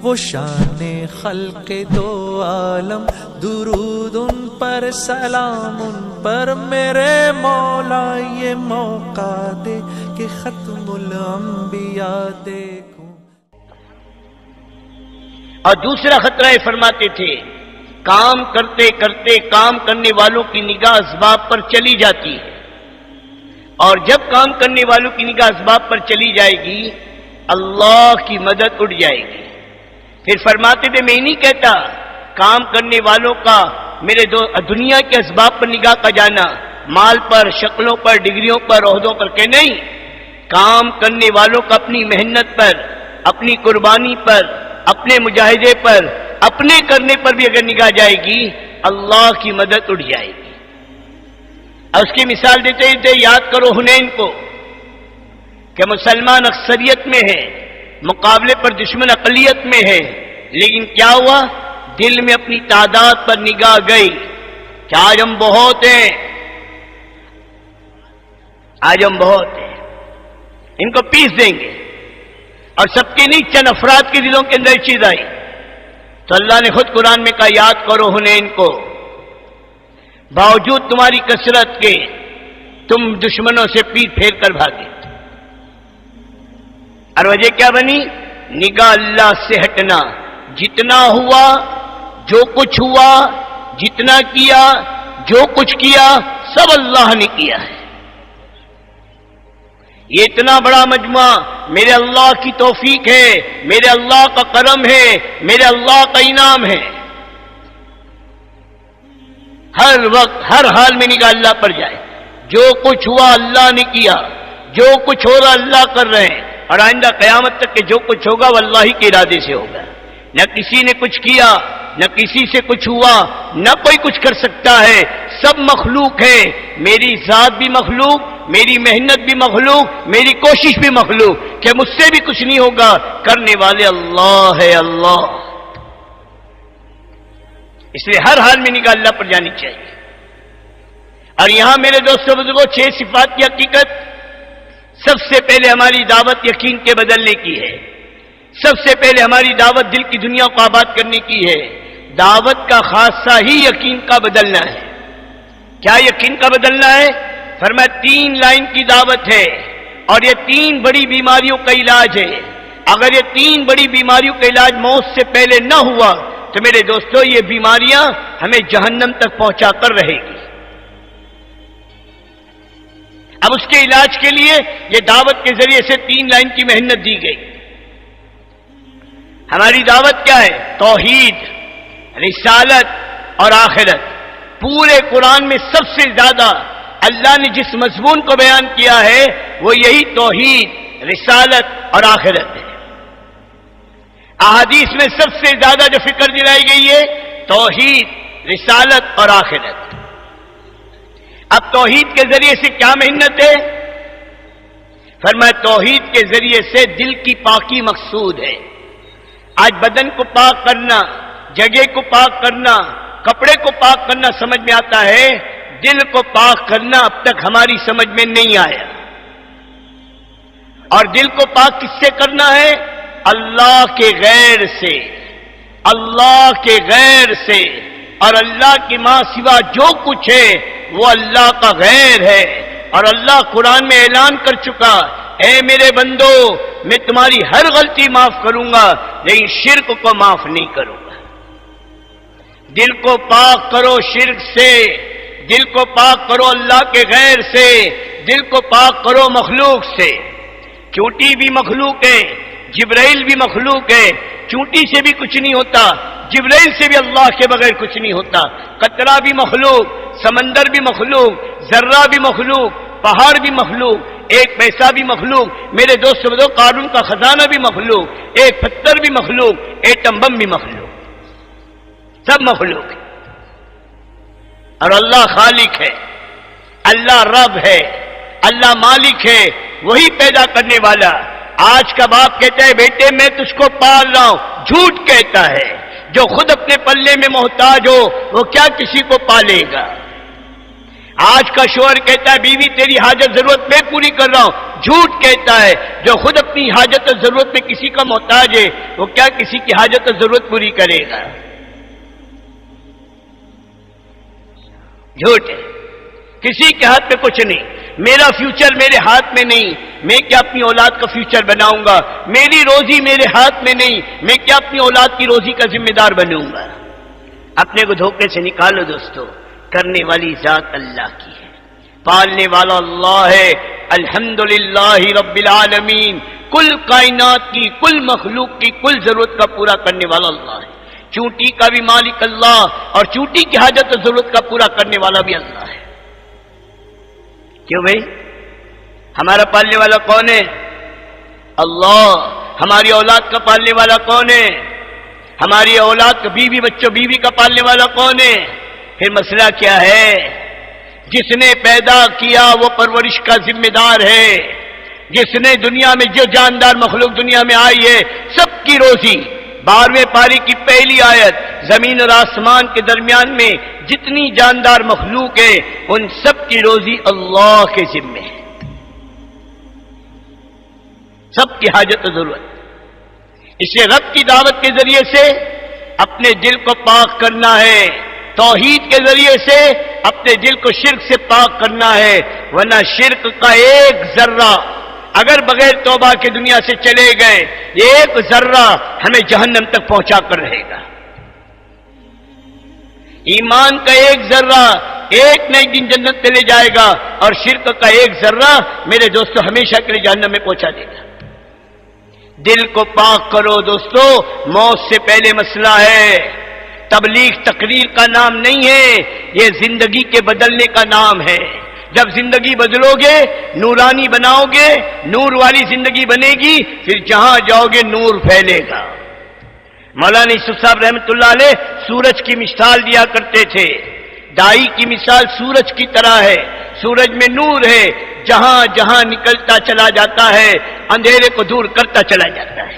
وہ شان خلق دو عالم، درود ان پر سلام ان پر میرے مولا، یہ موقع دے کہ ختم الانبیاء دیکھوں۔ اور دوسرا خطرہ فرماتے تھے کام کرتے کرتے کام کرنے والوں کی نگاہ اسباب پر چلی جاتی ہے، اور جب کام کرنے والوں کی نگاہ اسباب پر چلی جائے گی اللہ کی مدد اٹھ جائے گی۔ پھر فرماتے تھے میں نہیں کہتا کام کرنے والوں کا میرے دنیا کے اسباب پر نگاہ کا جانا، مال پر، شکلوں پر، ڈگریوں پر، عہدوں پر، کہ نہیں، کام کرنے والوں کا اپنی محنت پر، اپنی قربانی پر، اپنے مجاہدے پر، اپنے کرنے پر بھی اگر نگاہ جائے گی اللہ کی مدد اٹھ جائے گی۔ اور اس کی مثال دیتے تھے یاد کرو حنین کو، کہ مسلمان اکثریت میں ہے، مقابلے پر دشمن اقلیت میں ہے، لیکن کیا ہوا، دل میں اپنی تعداد پر نگاہ گئی کہ آج ہم بہت ہیں، آج ہم بہت ہیں، ان کو پیس دیں گے، اور سب کے نہیں چند افراد کے دلوں کے اندر چیز آئی تو اللہ نے خود قرآن میں کہا یاد کرو حنین کو، باوجود تمہاری کثرت کے تم دشمنوں سے پیٹ پھیر کر بھاگے، اور وجہ کیا بنی، نگاہ اللہ سے ہٹنا۔ جتنا ہوا، جو کچھ ہوا، جتنا کیا، جو کچھ کیا، سب اللہ نے کیا ہے۔ یہ اتنا بڑا مجموعہ میرے اللہ کی توفیق ہے، میرے اللہ کا کرم ہے، میرے اللہ کا انعام ہے۔ ہر وقت ہر حال میں نگاہ اللہ پر جائے، جو کچھ ہوا اللہ نے کیا، جو کچھ ہو رہا اللہ کر رہے ہیں، اور آئندہ قیامت تک کہ جو کچھ ہوگا وہ اللہ ہی کے ارادے سے ہوگا۔ نہ کسی نے کچھ کیا، نہ کسی سے کچھ ہوا، نہ کوئی کچھ کر سکتا ہے، سب مخلوق ہے، میری ذات بھی مخلوق، میری محنت بھی مخلوق، میری کوشش بھی مخلوق، کہ مجھ سے بھی کچھ نہیں ہوگا، کرنے والے اللہ ہے اللہ۔ اس لیے ہر حال میں نگاہ اللہ پر جانی چاہیے۔ اور یہاں میرے دوستوں بزرگوں 6 صفات کی حقیقت، سب سے پہلے ہماری دعوت یقین کے بدلنے کی ہے، سب سے پہلے ہماری دعوت دل کی دنیا کو آباد کرنے کی ہے۔ دعوت کا خاصہ ہی یقین کا بدلنا ہے۔ کیا یقین کا بدلنا ہے؟ فرمایا 3 لائن کی دعوت ہے، اور یہ 3 بڑی بیماریوں کا علاج ہے۔ اگر یہ 3 بڑی بیماریوں کا علاج موت سے پہلے نہ ہوا تو میرے دوستو یہ بیماریاں ہمیں جہنم تک پہنچا کر رہے گی۔ اب اس کے علاج کے لیے یہ دعوت کے ذریعے سے 3 لائن کی محنت دی گئی۔ ہماری دعوت کیا ہے؟ توحید، رسالت اور آخرت۔ پورے قرآن میں سب سے زیادہ اللہ نے جس مضمون کو بیان کیا ہے وہ یہی توحید، رسالت اور آخرت ہے۔ احادیث میں سب سے زیادہ جو فکر دلائی گئی ہے توحید، رسالت اور آخرت۔ اب توحید کے ذریعے سے کیا محنت ہے؟ فرمایا توحید کے ذریعے سے دل کی پاکی مقصود ہے۔ آج بدن کو پاک کرنا، جگہ کو پاک کرنا، کپڑے کو پاک کرنا سمجھ میں آتا ہے، دل کو پاک کرنا اب تک ہماری سمجھ میں نہیں آیا۔ اور دل کو پاک کس سے کرنا ہے؟ اللہ کے غیر سے، اللہ کے غیر سے، اور اللہ کے ماں سوا جو کچھ ہے وہ اللہ کا غیر ہے۔ اور اللہ قرآن میں اعلان کر چکا، اے میرے بندو میں تمہاری ہر غلطی معاف کروں گا لیکن شرک کو معاف نہیں کروں گا۔ دل کو پاک کرو شرک سے، دل کو پاک کرو اللہ کے غیر سے، دل کو پاک کرو مخلوق سے۔ چونٹی بھی مخلوق ہے، جبرائیل بھی مخلوق ہے، چونٹی سے بھی کچھ نہیں ہوتا، جبرائیل سے بھی اللہ کے بغیر کچھ نہیں ہوتا۔ قطرہ بھی مخلوق، سمندر بھی مخلوق، ذرہ بھی مخلوق، پہاڑ بھی مخلوق، ایک پیسہ بھی مخلوق، میرے دوست بتو قارون کا خزانہ بھی مخلوق، ایک پتھر بھی مخلوق، ایٹم بم بھی مخلوق، سب مخلوق ہے۔ اور اللہ خالق ہے، اللہ رب ہے، اللہ مالک ہے، وہی پیدا کرنے والا۔ آج کا باپ کہتا ہے بیٹے میں تجھ کو پال رہا ہوں، جھوٹ کہتا ہے۔ جو خود اپنے پلے میں محتاج ہو وہ کیا کسی کو پالے گا؟ آج کا شوہر کہتا ہے بیوی تیری حاجت ضرورت میں پوری کر رہا ہوں، جھوٹ کہتا ہے، جو خود اپنی حاجت اور ضرورت میں کسی کا محتاج ہے، وہ کیا کسی کی حاجت اور ضرورت پوری کرے گا؟ جھوٹ ہے، کسی کے ہاتھ میں کچھ نہیں، میرا فیوچر میرے ہاتھ میں نہیں، میں کیا اپنی اولاد کا فیوچر بناؤں گا؟ میری روزی میرے ہاتھ میں نہیں، میں کیا اپنی اولاد کی روزی کا ذمہ دار بنوں گا؟ اپنے کو دھوکے سے نکالو دوستو، کرنے والی ذات اللہ کی ہے، پالنے والا اللہ ہے، الحمدللہ رب العالمین، کل کائنات کی، کل مخلوق کی کل ضرورت کا پورا کرنے والا اللہ ہے، چونٹی کا بھی مالک اللہ، اور چونٹی کی حاجت اور ضرورت کا پورا کرنے والا بھی اللہ ہے۔ کیوں بھائی؟ ہمارا پالنے والا کون ہے؟ اللہ۔ ہماری اولاد کا پالنے والا کون ہے؟ ہماری اولاد کا بیوی بچوں بیوی کا پالنے والا کون ہے؟ پھر مسئلہ کیا ہے؟ جس نے پیدا کیا وہ پرورش کا ذمہ دار ہے، جس نے دنیا میں جو جاندار مخلوق دنیا میں آئی ہے سب کی روزی، 12ویں پاری کی پہلی آیت، زمین اور آسمان کے درمیان میں جتنی جاندار مخلوق ہے ان سب کی روزی اللہ کے ذمے ہے، سب کی حاجت و ضرورت۔ اسے رب کی دعوت کے ذریعے سے اپنے دل کو پاک کرنا ہے، توحید کے ذریعے سے اپنے دل کو شرک سے پاک کرنا ہے، ورنہ شرک کا ایک ذرہ اگر بغیر توبہ کے دنیا سے چلے گئے، ایک ذرہ ہمیں جہنم تک پہنچا کر رہے گا۔ ایمان کا ایک ذرہ ایک نہ ایک دن جنت میں لے جائے گا، اور شرک کا ایک ذرہ میرے دوستو ہمیشہ کے لیے جہنم میں پہنچا دے گا۔ دل کو پاک کرو دوستو، موت سے پہلے مسئلہ ہے۔ تبلیغ تقریر کا نام نہیں ہے، یہ زندگی کے بدلنے کا نام ہے۔ جب زندگی بدلو گے، نورانی بناؤ گے، نور والی زندگی بنے گی، پھر جہاں جاؤ گے نور پھیلے گا۔ مولانا یوسف صاحب رحمۃ اللہ علیہ سورج کی مثال دیا کرتے تھے، دائی کی مثال سورج کی طرح ہے، سورج میں نور ہے، جہاں جہاں نکلتا چلا جاتا ہے اندھیرے کو دور کرتا چلا جاتا ہے،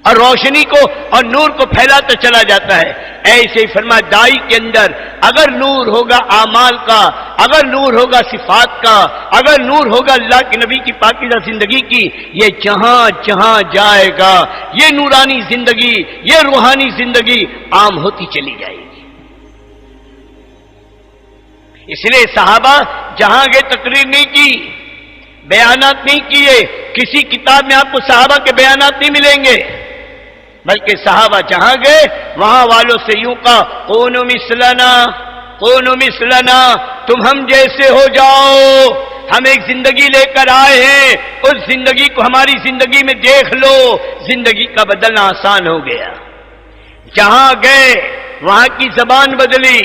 اور روشنی کو اور نور کو پھیلاتا چلا جاتا ہے۔ ایسے ہی فرما دائی کے اندر اگر نور ہوگا اعمال کا، اگر نور ہوگا صفات کا، اگر نور ہوگا اللہ کے نبی کی پاکیزہ زندگی کی، یہ جہاں جہاں جائے گا یہ نورانی زندگی، یہ روحانی زندگی عام ہوتی چلی جائے گی۔ اس لیے صحابہ جہاں گئے تقریر نہیں کی، بیانات نہیں کیے، کسی کتاب میں آپ کو صحابہ کے بیانات نہیں ملیں گے، بلکہ صحابہ جہاں گئے وہاں والوں سے یوں کہا، کونوا مثلنا، کونوا مثلنا، تم ہم جیسے ہو جاؤ، ہم ایک زندگی لے کر آئے ہیں، اس زندگی کو ہماری زندگی میں دیکھ لو، زندگی کا بدلنا آسان ہو گیا۔ جہاں گئے وہاں کی زبان بدلی،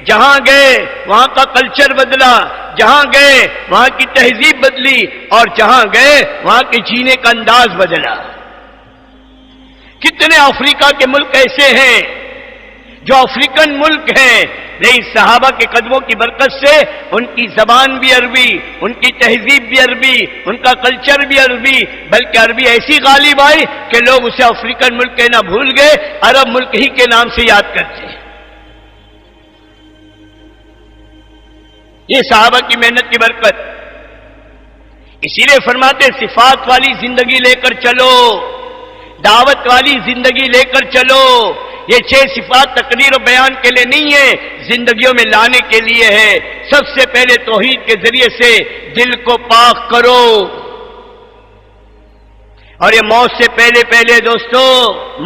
جہاں گئے وہاں کا کلچر بدلا، جہاں گئے وہاں کی تہذیب بدلی، اور جہاں گئے وہاں کے جینے کا انداز بدلا۔ کتنے افریقہ کے ملک ایسے ہیں جو افریقن ملک ہیں، لیکن صحابہ کے قدموں کی برکت سے ان کی زبان بھی عربی، ان کی تہذیب بھی عربی، ان کا کلچر بھی عربی، بلکہ عربی ایسی غالب آئی کہ لوگ اسے افریقن ملک کہنا بھول گئے، عرب ملک ہی کے نام سے یاد کرتے ہیں۔ یہ صحابہ کی محنت کی برکت۔ اسی لیے فرماتے صفات والی زندگی لے کر چلو، دعوت والی زندگی لے کر چلو۔ یہ 6 صفات تقریر و بیان کے لیے نہیں ہے، زندگیوں میں لانے کے لیے ہے۔ سب سے پہلے توحید کے ذریعے سے دل کو پاک کرو، اور یہ موت سے پہلے پہلے دوستو،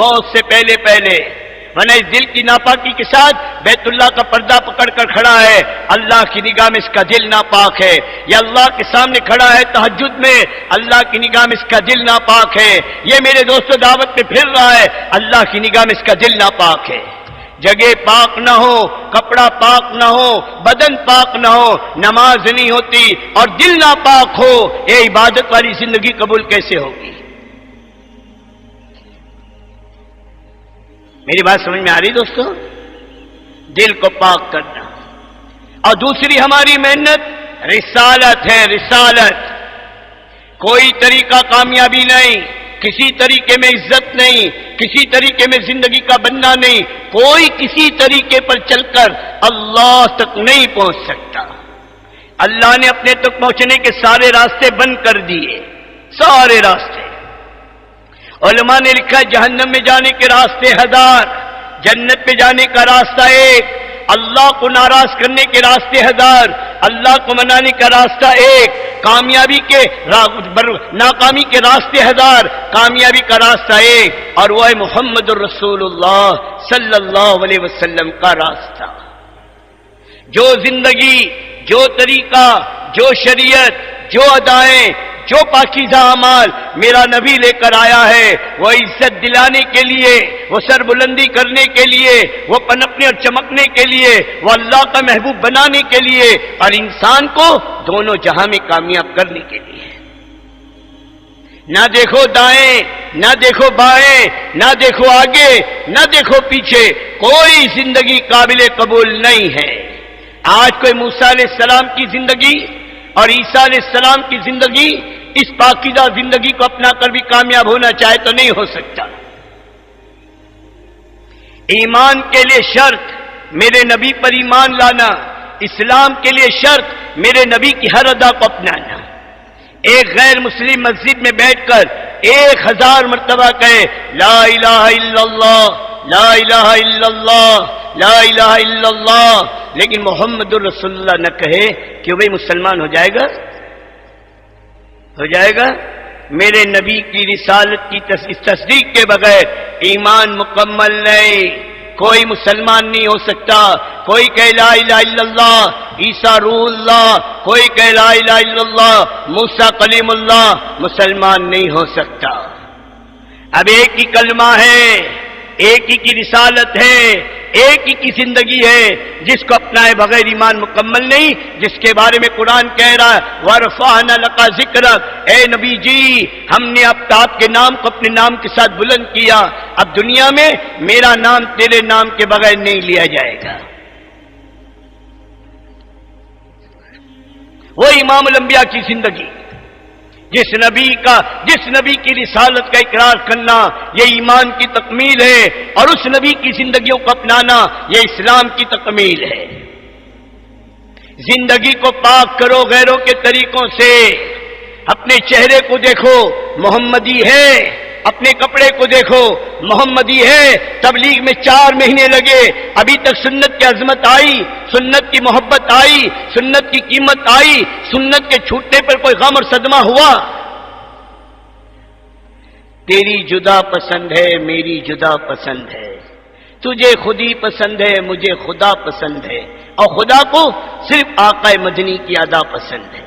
موت سے پہلے پہلے، ورنہ اس دل کی ناپاکی کے ساتھ بیت اللہ کا پردہ پکڑ کر کھڑا ہے، اللہ کی نگاہ میں اس کا دل ناپاک ہے، یا اللہ کے سامنے کھڑا ہے تہجد میں، اللہ کی نگاہ میں اس کا دل ناپاک ہے، یہ میرے دوستو دعوت میں پھر رہا ہے، اللہ کی نگاہ میں اس کا دل ناپاک ہے۔ جگہ پاک نہ ہو، کپڑا پاک نہ ہو، بدن پاک نہ ہو، نماز نہیں ہوتی، اور دل ناپاک ہو، یہ عبادت والی زندگی قبول کیسے ہوگی؟ میری بات سمجھ میں آ رہی دوستو؟ دل کو پاک کرنا، اور دوسری ہماری محنت رسالت ہے، رسالت۔ کوئی طریقہ کامیابی نہیں، کسی طریقے میں عزت نہیں، کسی طریقے میں زندگی کا بننا نہیں، کوئی کسی طریقے پر چل کر اللہ تک نہیں پہنچ سکتا۔ اللہ نے اپنے تک پہنچنے کے سارے راستے بند کر دیے، سارے راستے۔ علماء نے لکھا ہے جہنم میں جانے کے راستے 1000، جنت پہ جانے کا راستہ 1، اللہ کو ناراض کرنے کے راستے 1000، اللہ کو منانے کا راستہ 1، کامیابی کے ناکامی کے راستے 1000، کامیابی کا راستہ 1، اور وہ ہے محمد الرسول اللہ صلی اللہ علیہ وسلم کا راستہ۔ جو زندگی، جو طریقہ، جو شریعت، جو ادائیں، جو پاکیزہ اعمال میرا نبی لے کر آیا ہے، وہ عزت دلانے کے لیے، وہ سر بلندی کرنے کے لیے، وہ پنپنے اور چمکنے کے لیے، وہ اللہ کا محبوب بنانے کے لیے، اور انسان کو دونوں جہاں میں کامیاب کرنے کے لیے۔ نہ دیکھو دائیں، نہ دیکھو بائیں، نہ دیکھو آگے، نہ دیکھو پیچھے، کوئی زندگی قابل قبول نہیں ہے۔ آج کوئی موسیٰ علیہ السلام کی زندگی اور عیسیٰ علیہ السلام کی زندگی، اس پاکیزہ زندگی کو اپنا کر بھی کامیاب ہونا چاہے تو نہیں ہو سکتا۔ ایمان کے لیے شرط میرے نبی پر ایمان لانا، اسلام کے لیے شرط میرے نبی کی ہر ادا کو اپنانا۔ ایک غیر مسلم مسجد میں بیٹھ کر 1000 مرتبہ کہے لا الہ الا اللہ، لا الہ الا اللہ، لا الہ الا اللہ، لیکن محمد الرسول اللہ نہ کہے کہ وہی مسلمان ہو جائے گا؟ ہو جائے گا؟ میرے نبی کی رسالت کی تصدیق کے بغیر ایمان مکمل نہیں، کوئی مسلمان نہیں ہو سکتا۔ کوئی کہے لا الہ الا اللہ، عیسیٰ روح اللہ، کوئی کہے لا الہ الا اللہ، موسیٰ کلیم اللہ، مسلمان نہیں ہو سکتا۔ اب ایک ہی کلمہ ہے، ایک ہی کی رسالت ہے، ایک ہی کی زندگی ہے، جس کو اپنائے بغیر ایمان مکمل نہیں، جس کے بارے میں قرآن کہہ رہا ہے وَرَفَعْنَا لَكَ ذِكْرَكَ، اے نبی جی ہم نے اب آپ کے نام کو اپنے نام کے ساتھ بلند کیا، اب دنیا میں میرا نام تیرے نام کے بغیر نہیں لیا جائے گا۔ وہ امام الانبیاء کی زندگی، جس نبی کی رسالت کا اقرار کرنا یہ ایمان کی تکمیل ہے، اور اس نبی کی زندگیوں کو اپنانا یہ اسلام کی تکمیل ہے۔ زندگی کو پاک کرو غیروں کے طریقوں سے، اپنے چہرے کو دیکھو محمدی ہے، اپنے کپڑے کو دیکھو محمدی ہے۔ تبلیغ میں 4 مہینے لگے، ابھی تک سنت کی عظمت آئی، سنت کی محبت آئی، سنت کی قیمت آئی، سنت کے چھوٹنے پر کوئی غم اور صدمہ ہوا؟ تیری جدا پسند ہے، میری جدا پسند ہے، تجھے خودی پسند ہے، مجھے خدا پسند ہے، اور خدا کو صرف آقا مدنی کی ادا پسند ہے،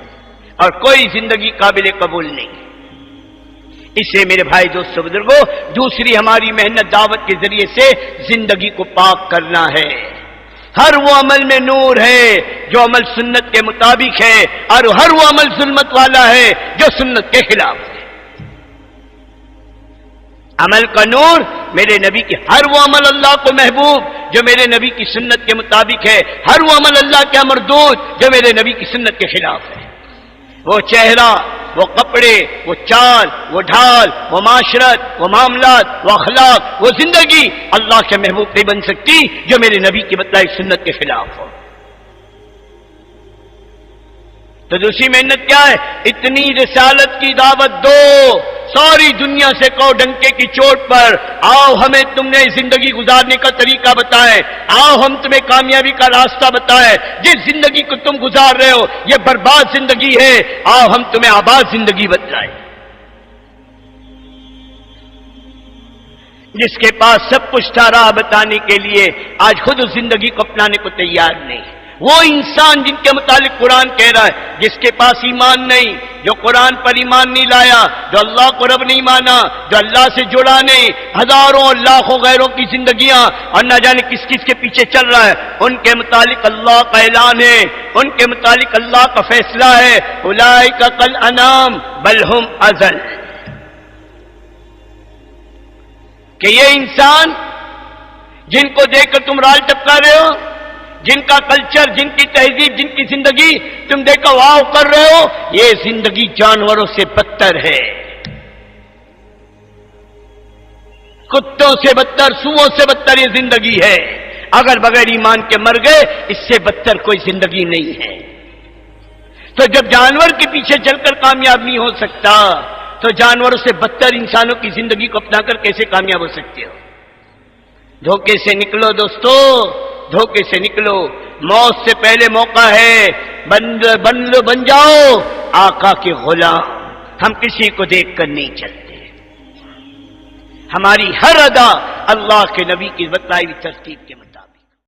اور کوئی زندگی قابل قبول نہیں۔ اس سے میرے بھائی دوستو بزرگوں، دوسری ہماری محنت دعوت کے ذریعے سے زندگی کو پاک کرنا ہے۔ ہر وہ عمل میں نور ہے جو عمل سنت کے مطابق ہے، اور ہر وہ عمل ظلمت والا ہے جو سنت کے خلاف ہے۔ عمل کا نور میرے نبی کی، ہر وہ عمل اللہ کو محبوب جو میرے نبی کی سنت کے مطابق ہے، ہر وہ عمل اللہ کے مردود جو میرے نبی کی سنت کے خلاف ہے۔ وہ چہرہ، وہ کپڑے، وہ چال، وہ ڈھال، وہ معاشرت، وہ معاملات، وہ اخلاق، وہ زندگی اللہ کے محبوب نہیں بن سکتی جو میرے نبی کی بتلائی سنت کے خلاف ہو۔ تو دوسری محنت کیا ہے؟ اتنی رسالت کی دعوت دو، ساری دنیا سے کہو ڈنکے کی چوٹ پر، آؤ ہمیں تم نے زندگی گزارنے کا طریقہ بتائے، آؤ ہم تمہیں کامیابی کا راستہ بتائے، جس زندگی کو تم گزار رہے ہو یہ برباد زندگی ہے، آؤ ہم تمہیں آباد زندگی بتلائیں۔ جس کے پاس سب کچھ تھا راہ بتانے کے لیے، آج خود اس زندگی کو اپنانے کو تیار نہیں۔ وہ انسان جن کے متعلق قرآن کہہ رہا ہے جس کے پاس ایمان نہیں، جو قرآن پر ایمان نہیں لایا، جو اللہ کو رب نہیں مانا، جو اللہ سے جڑا نہیں، ہزاروں اور لاکھوں غیروں کی زندگیاں اور نہ جانے کس کس کے پیچھے چل رہا ہے، ان کے متعلق اللہ کا اعلان ہے، ان کے متعلق اللہ کا فیصلہ ہے اولئک کالانعام بل ہم اضل، کہ یہ انسان جن کو دیکھ کر تم رال ٹپکا رہے ہو، جن کا کلچر، جن کی تہذیب، جن کی زندگی تم دیکھو واو کر رہے ہو، یہ زندگی جانوروں سے بدتر ہے، کتوں سے بدتر، سوؤں سے بدتر یہ زندگی ہے۔ اگر بغیر ایمان کے مر گئے اس سے بدتر کوئی زندگی نہیں ہے۔ تو جب جانور کے پیچھے چل کر کامیاب نہیں ہو سکتا تو جانوروں سے بدتر انسانوں کی زندگی کو اپنا کر کیسے کامیاب ہو سکتے ہو؟ دھوکے سے نکلو دوستو، دھوکے سے نکلو، موت سے پہلے موقع ہے، بن جاؤ آقا کے غلام۔ ہم کسی کو دیکھ کر نہیں چلتے، ہماری ہر ادا اللہ کے نبی کی بتلائی ہوئی ترتیب کے مطابق۔